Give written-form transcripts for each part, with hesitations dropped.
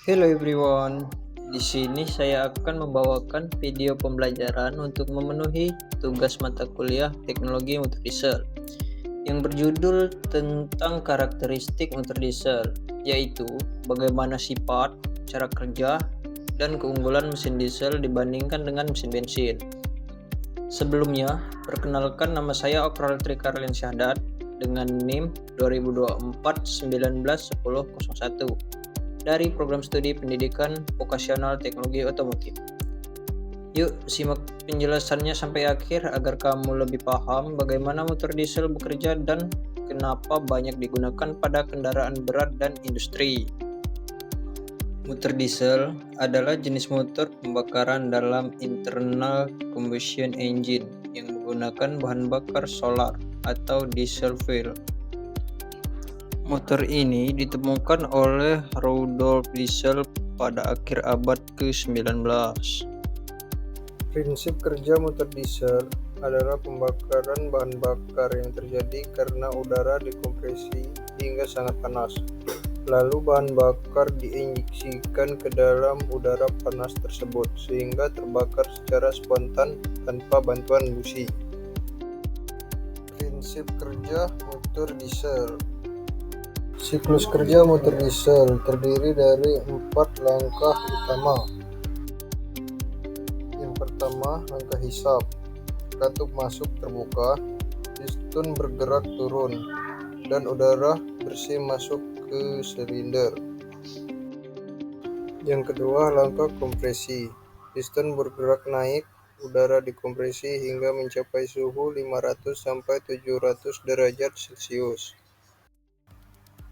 Hello everyone. Di sini saya akan membawakan video pembelajaran untuk memenuhi tugas mata kuliah Teknologi Motor Diesel yang berjudul tentang karakteristik motor diesel, yaitu bagaimana sifat, cara kerja, dan keunggulan mesin diesel dibandingkan dengan mesin bensin. Sebelumnya, perkenalkan nama saya Okral Trikarlian Syahdat dengan NIM 2024-19-1001 dari Program Studi Pendidikan Vokasional Teknologi Otomotif. Yuk simak penjelasannya sampai akhir agar kamu lebih paham bagaimana motor diesel bekerja dan kenapa banyak digunakan pada kendaraan berat dan industri. Motor diesel adalah jenis motor pembakaran dalam internal combustion engine yang menggunakan bahan bakar solar atau diesel fuel. Motor ini ditemukan oleh Rudolf Diesel pada akhir abad ke-19. Prinsip kerja motor diesel adalah pembakaran bahan bakar yang terjadi karena udara dikompresi hingga sangat panas. Lalu bahan bakar diinjeksikan ke dalam udara panas tersebut sehingga terbakar secara spontan tanpa bantuan busi. Prinsip kerja motor diesel. Siklus kerja motor diesel terdiri dari 4 langkah utama. Yang pertama, langkah hisap. Katup masuk terbuka, piston bergerak turun, dan udara bersih masuk ke silinder. Yang kedua, langkah kompresi. Piston bergerak naik, udara dikompresi hingga mencapai suhu 500-700 derajat Celcius.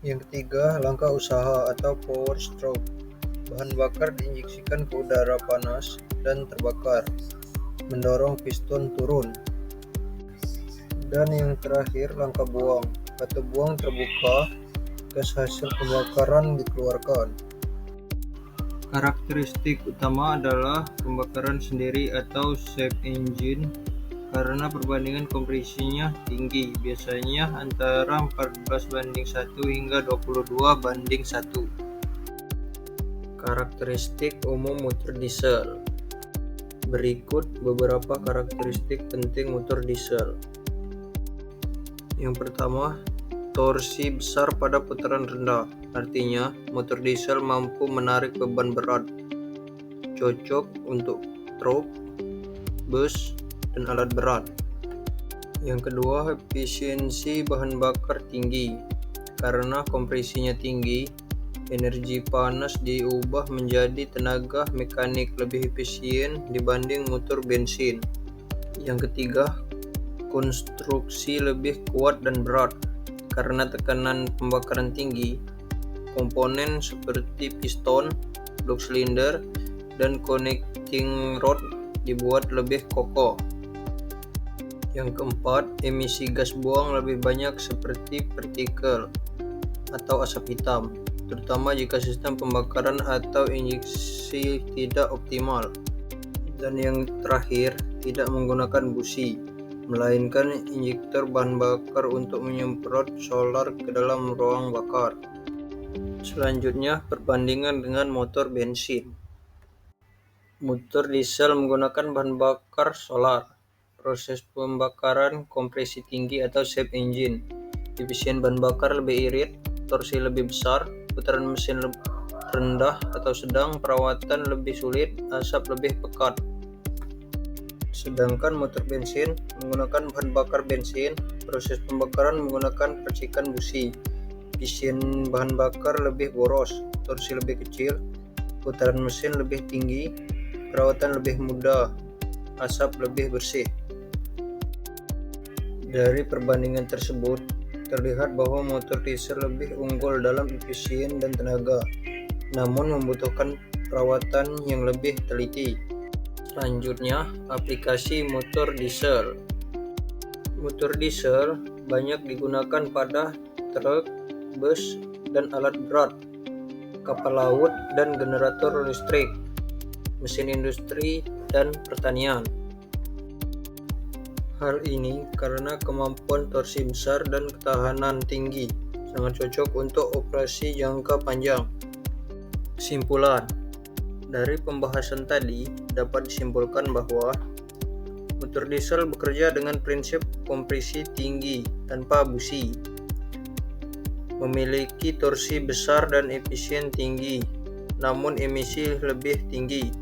Yang ketiga, langkah usaha atau power stroke. Bahan bakar diinjeksikan ke udara panas dan terbakar, mendorong piston turun. Dan yang terakhir, langkah buang. Katup buang terbuka, gas hasil pembakaran dikeluarkan. Karakteristik utama adalah pembakaran sendiri atau self engine karena perbandingan kompresinya tinggi, biasanya antara 14:1 hingga 22:1. Karakteristik umum motor diesel. Berikut beberapa karakteristik penting motor diesel. Yang pertama, torsi besar pada putaran rendah. Artinya, motor diesel mampu menarik beban berat. Cocok untuk truk, bus, dan alat berat. Yang kedua, efisiensi bahan bakar tinggi. Karena kompresinya tinggi, energi panas diubah menjadi tenaga mekanik lebih efisien dibanding motor bensin. Yang ketiga, konstruksi lebih kuat dan berat. Karena tekanan pembakaran tinggi, komponen seperti piston, blok silinder, dan connecting rod dibuat lebih kokoh. Yang keempat, emisi gas buang lebih banyak seperti partikel atau asap hitam, terutama jika sistem pembakaran atau injeksi tidak optimal. Dan yang terakhir, tidak menggunakan busi, melainkan injektor bahan bakar untuk menyemprot solar ke dalam ruang bakar. Selanjutnya, perbandingan dengan motor bensin. Motor diesel menggunakan bahan bakar solar. Proses pembakaran kompresi tinggi atau self engine. Efisien bahan bakar lebih irit, torsi lebih besar, putaran mesin rendah atau sedang, perawatan lebih sulit, asap lebih pekat. Sedangkan motor bensin menggunakan bahan bakar bensin, proses pembakaran menggunakan percikan busi. Efisien bahan bakar lebih boros, torsi lebih kecil, putaran mesin lebih tinggi, perawatan lebih mudah, asap lebih bersih. Dari perbandingan tersebut, terlihat bahwa motor diesel lebih unggul dalam efisien dan tenaga, namun membutuhkan perawatan yang lebih teliti. Selanjutnya, aplikasi motor diesel. Motor diesel banyak digunakan pada truk, bus, dan alat berat, kapal laut, dan generator listrik, mesin industri, dan pertanian. Hal ini karena kemampuan torsi besar dan ketahanan tinggi sangat cocok untuk operasi jangka panjang. Kesimpulan. Dari pembahasan tadi dapat disimpulkan bahwa motor diesel bekerja dengan prinsip kompresi tinggi tanpa busi, memiliki torsi besar dan efisien tinggi, namun emisi lebih tinggi.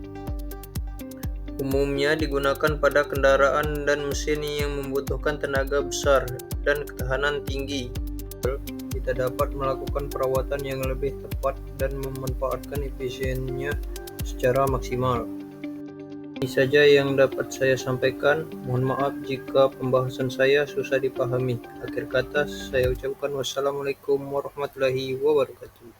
Umumnya digunakan pada kendaraan dan mesin yang membutuhkan tenaga besar dan ketahanan tinggi. Kita dapat melakukan perawatan yang lebih tepat dan memanfaatkan efisiennya secara maksimal. Ini saja yang dapat saya sampaikan. Mohon maaf jika pembahasan saya susah dipahami. Akhir kata saya ucapkan wassalamualaikum warahmatullahi wabarakatuh.